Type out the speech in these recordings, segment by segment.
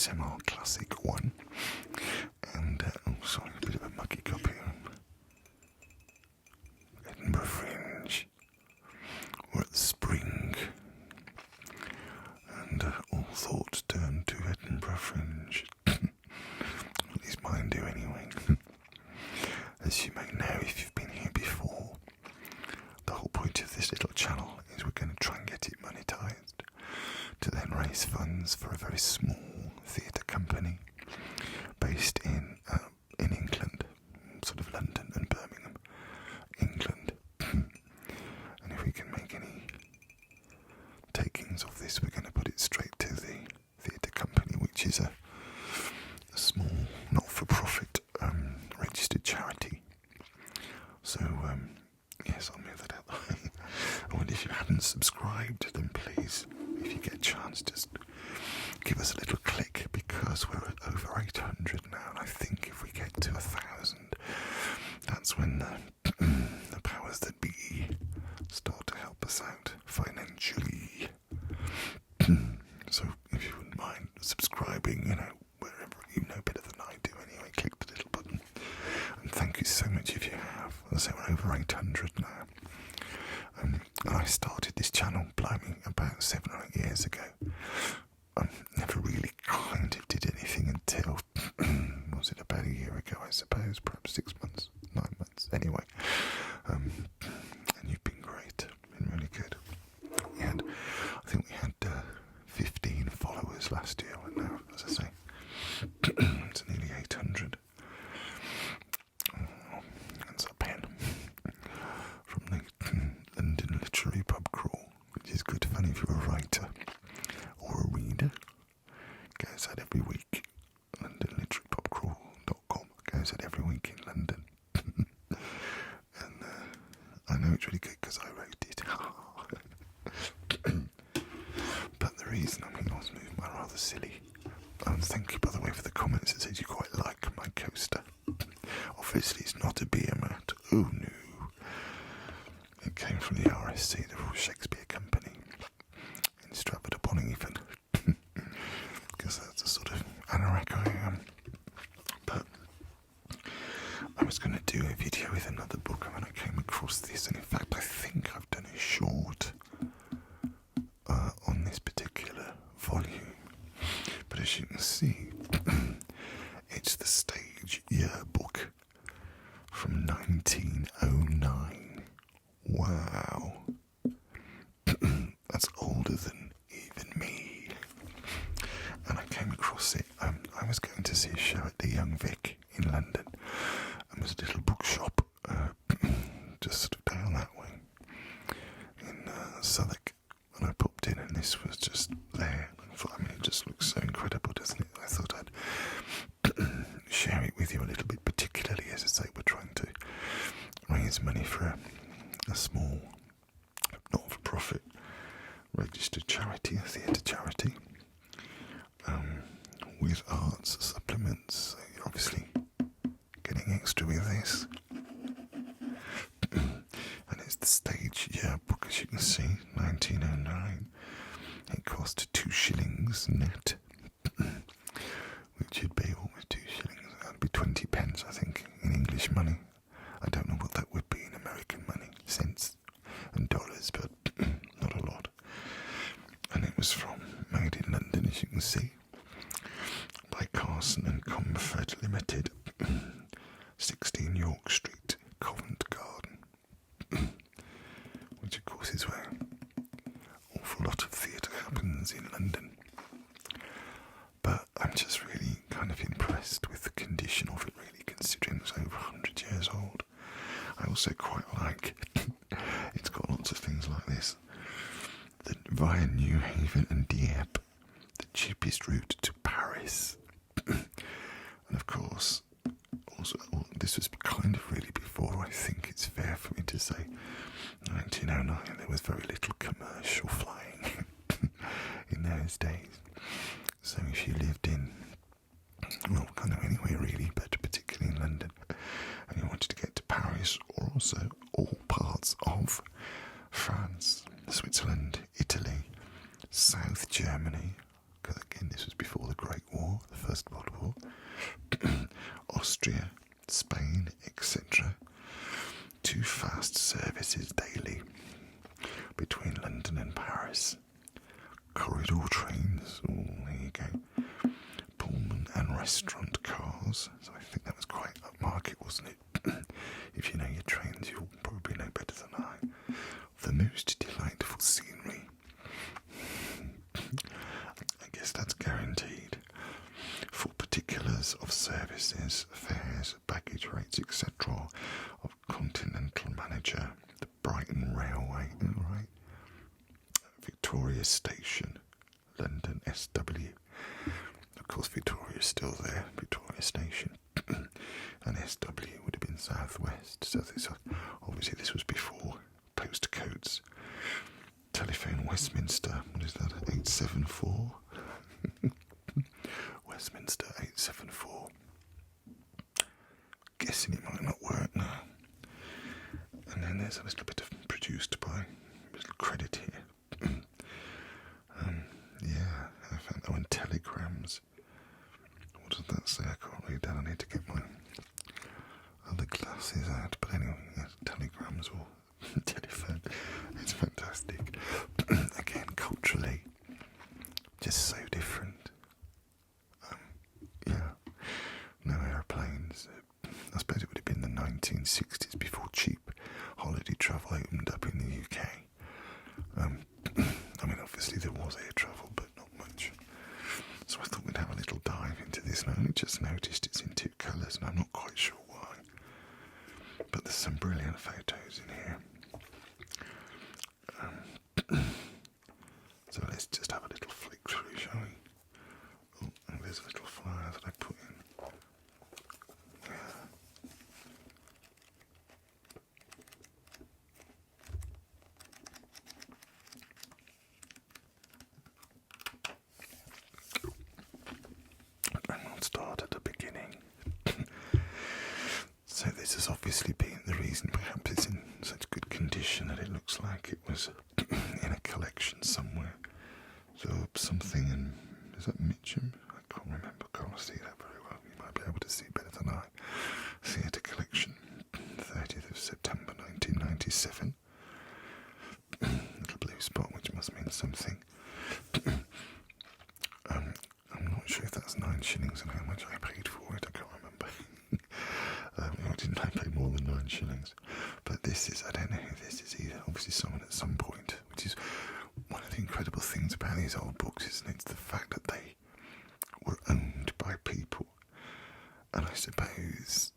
ASMR Classic 1. And, sorry, a bit of a muggy cup here. Edinburgh Fringe. We're at the spring. And all thoughts turn to Edinburgh Fringe. At least mine do anyway. As you may know if you've been here before, the whole point of this little channel is we're going to try and get it monetised to then raise funds for a very small theatre company based in England, sort of London and Birmingham, England. And if we can make any takings of this, we're going to put it straight to the theatre company, which is a small, not-for-profit registered charity. So, yes, I'll move that out the way. And if you hadn't subscribed, then please, if you get a chance, just give us a little click, because we're at over 800 now, and I think if we get to 1,000, that's when the powers that be start to help us out financially. So if you wouldn't mind subscribing, wherever, you know better than I do anyway, click the little button. And thank you so much if you have. As I say, we're over 800 now. And I started this channel, blimey, about 7 or 8 years ago. Never really kind of did anything until, was it about a year ago, I suppose, perhaps 6 months, 9 months, anyway. And you've been great, been really good. I think we had 15 followers last year, and now, as I say, it's nearly 800. That's a pen from the London Literary Pub Crawl, which is good fun if you're a writer or a reader. Goes out every week. LondonLiteraryPubCrawl.com goes out every week in London. And I know it's really good because I wrote it. But the reason I was moving my rather silly. Thank you, by the way, for the comments that said you quite like my coaster. Obviously, it's not a beer mat. Oh no. It came from the RSC, the Royal Shakespeare Company, in Stratford-upon-Avon. Because that's the sort of anorak I am. But I was going to do a video with another book, and then I came across this, and in fact I think I've done a short on this particular volume. But as you can see, it's the Stage Yearbook from 1909. Wow. That's older than even me. And I came across it. I was going to see a show at the Young Vic in London, and there's a little bookshop just sort of down that way in Southwark. And I popped in, and this was just there. I thought, it just looks so incredible, doesn't it? I thought I'd share it with you a little bit, particularly, as I say, we're trying to raise money for a small, not-for-profit registered charity, a theatre charity, with arts supplements. So you're obviously getting extra with this. And it's the Stage Yearbook, as you can see, 1909. It cost 2 shillings net, which would be almost 2 shillings. That'd be 20 pence, I think, in English money. I don't know what that would be in American money, cents and dollars, but not a lot. And it was made in London, as you can see, by Carson and Comfort Limited, 16 York Street, Covent Garden, which of course is where an awful lot of theatre happens in London. But I'm just really kind of impressed with the condition of it, really, considering it's over 100 years old. I also quite like it's got lots of things like this. Via Newhaven and Dieppe, the cheapest route to Paris. And of course, also, this was kind of really before, I think it's fair for me to say, 1909, there was very little commercial flying in those days. So if you lived in, well, kind of anywhere really, but particularly in London, and you wanted to get to Paris, or also all parts of France, Switzerland, Italy, South Germany, because again this was before the Great War, the First World War, Austria, Spain, etc. 2 fast services daily between London and Paris. Corridor trains, oh, there you go. Pullman and restaurant cars, so I think that was quite upmarket, wasn't it? If you know your trains, you'll probably know better than I. The most delightful scenery. I guess that's guaranteed. Full particulars of services, fares, baggage rates, etc. of Continental Manager, the Brighton Railway, right? Victoria Station, London SW. Of course, Victoria's still there, Victoria Station. And SW would have been southwest. So obviously this was before postcodes. Telephone Westminster, what is that, 874? Westminster 874. Guessing it might not work now. And then there's a little bit of produced by, a little credit here. Yeah, I found that one. Telegrams. What does that say? I can't read that. I need to get my other glasses out. But anyway, yes, telegrams or telephone. It's fantastic. Again, culturally, just so different. Yeah, no aeroplanes. I suppose it would have been the 1960s before cheap holiday travel opened up in the UK. I mean, obviously there was air travel, but not much. So I thought we'd have a little dive into this, and I only just noticed it's in 2 colours, and I'm not quite sure why. But there's some brilliant photos in here. So let's just have a little flick through, shall we? Oh, and there's a little flyer that I put in. Yeah. And we'll start at the beginning. So this has obviously been the reason perhaps it's in such good condition that it looks like it was in a collection somewhere. So something in, is that Mitcham? I can't remember, can't see that very well. You might be able to see better than I. Theatre collection, 30th of September 1997. Little blue spot, which must mean something. I'm not sure if that's 9 shillings and how much I paid for it, I can't remember. Didn't I pay more than 9 shillings? But this is, I don't know who this is either. Obviously someone at some point, which is one of the incredible things about these old books, isn't it? It's the fact that they were owned by people. And I suppose,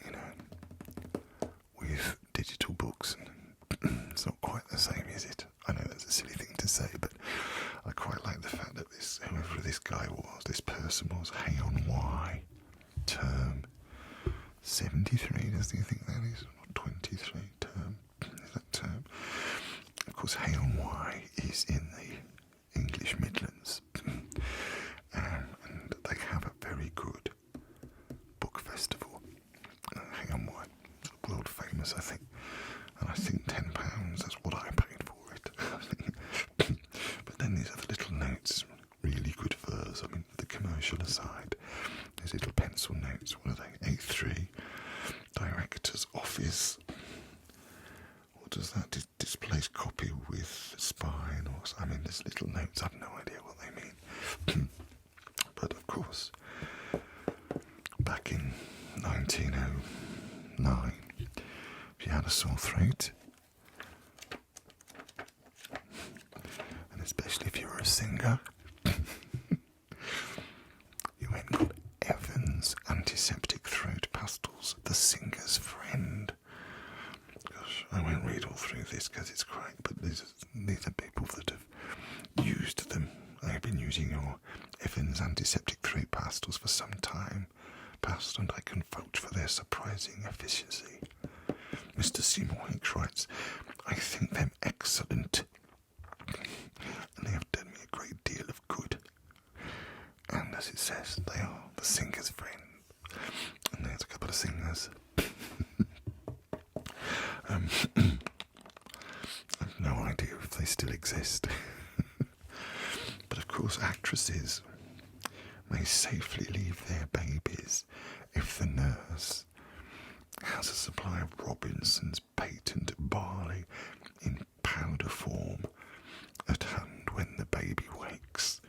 you know, with digital books, it's not quite the same, is it? I know that's a silly thing to say, but I quite like the fact that this, whoever this guy was, this person was, Hayon Y, term 73, does he think that is? Or 23, term, is that term? Of course, Hayon Y is in the English Midlands, and they have a very good book festival. Hayon Y, world famous, I think, and I think £10, that's what I paid for it. But then these other little notes, really good verse. I mean, the commercial aside, there's little pencil notes. What are they? A3, Director's Office. What does that displays copy with spine? Or I mean, there's little notes. I've no idea what they mean. But of course, back in 1909, if you had a sore throat, and especially if you were a singer, you went and got Evans Antiseptic Throat Pastils, the singer's friend. Gosh, I won't read all through this because it's quite, but these are people that have used them. They've been using your Evans Antiseptic Throat Pastils for some time past, and I can vouch for their surprising efficiency. Mr. Seymour Hicks writes, I think them excellent, and they have done me a great deal of good. And as it says, they are the singer's friend. And there's a couple of singers. I have no idea if they still exist. But of course, course, actresses may safely leave their babies if the nurse has a supply of Robinson's patent barley in powder form at hand when the baby wakes.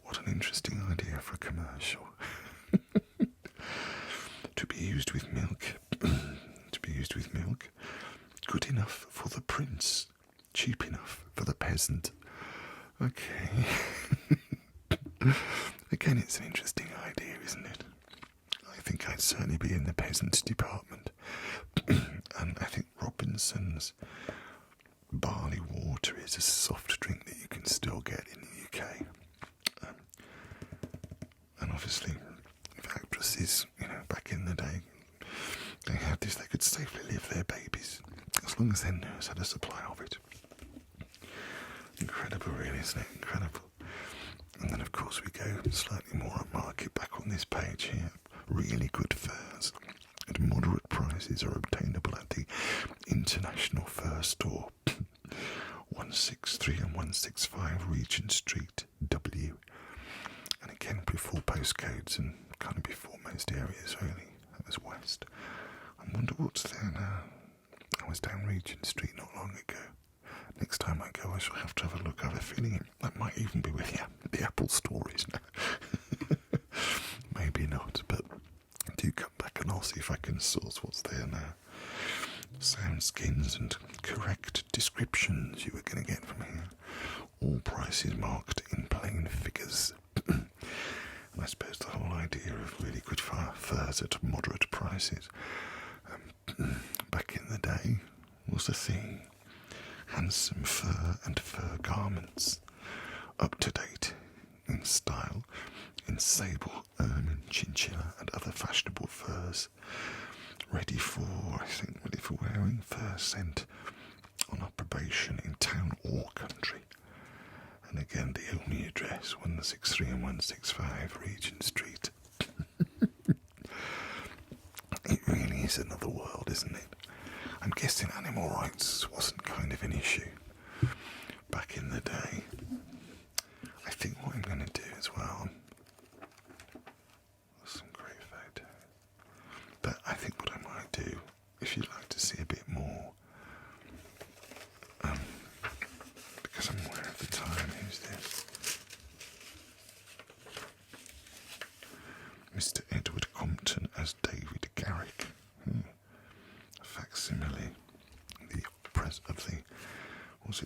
What an interesting idea for a commercial. To be used with milk. Good enough for the prince. Cheap enough for the peasant. Okay. Again, it's an interesting idea, isn't it? I think I'd certainly be in the peasant department. And I think Robinson's barley water is a soft drink that you can still get in the UK. And obviously, if actresses, back in the day, they had this, they could safely leave their babies as long as their nurse had a supply of it. Incredible, really, isn't it? Incredible. And then, of course, we go slightly more upmarket back on this page here. Really good furs at moderate prices are obtainable at the International Fur Store, 163 and 165 Regent Street, W. And again, before postcodes and kind of before most areas, really. That was west. I wonder what's there now. I was down Regent Street not long ago. Next time I go, I shall have to have a look. I have a feeling that might even be where the Apple store is now. Maybe not, but do come back and I'll see if I can source what's there now. Sound skins and correct descriptions you were going to get from here. All prices marked in plain figures. And I suppose the whole idea of really good furs at moderate prices back in the day was the thing. Handsome fur and fur garments, up to date in style, in sable, ermine, chinchilla and other fashionable furs, ready for wearing, fur sent on probation in town or country. And again, the only address, 163 and 165 Regent Street. It really is another world, isn't it? I'm guessing animal rights wasn't kind of an issue back in the day. I think what I'm going to do as well, some great photos, but I think what I might do, if you'd like to see a bit more, because I'm aware of the time, who's this? Mr. Edward Compton as David Garrick. Facsimile,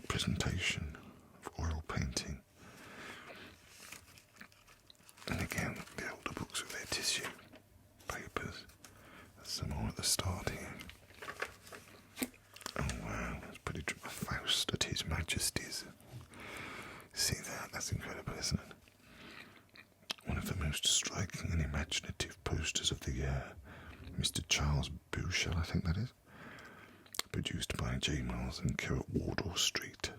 presentation of oil painting. And again, the older books with their tissue papers. There's some more at the start here. Oh wow, that's pretty Faust at His Majesty's. See that? That's incredible, isn't it? One of the most striking and imaginative posters of the year. Mr. Charles Bouchel, I think that is. Produced by J. Miles and Co. at Wardour Street.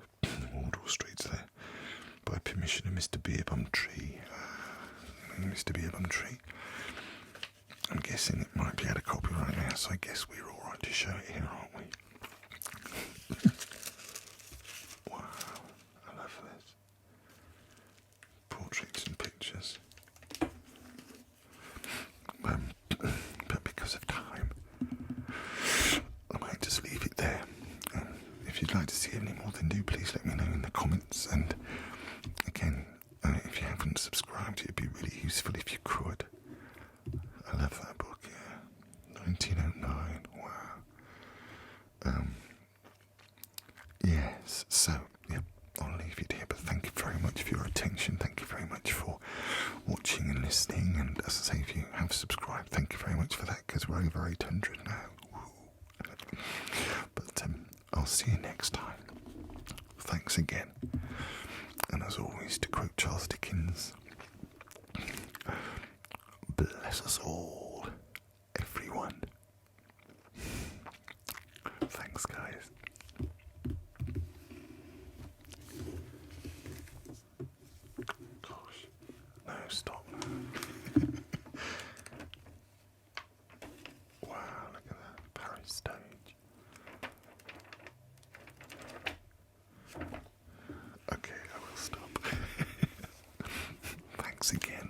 Wardour Street's there. By permission of Mr. Beerbumtree. Mr. Beerbumtree. I'm guessing it might be out of copyright now, so I guess we're alright to show it here, aren't we? Wow, I love this. Portraits and pictures. But because of time, I might just leave it there. If you'd like to see any more, then do please let me know in the comments. And again, if you haven't subscribed, it'd be really useful if you could. I love that book, yeah. 1909, wow. Yes, so, yep, I'll leave it here, but thank you very much for your attention. Thank you very much for watching and listening. And as I say, if you have subscribed, thank you very much for that, because we're over 800 now. Woo. But I'll see you next time. Thanks again. And as always, to quote Charles Dickens, bless us all, everyone. Thanks, guys. Gosh, no, stop. Wow, look at that Paris stage. Okay, I will stop. thanks again.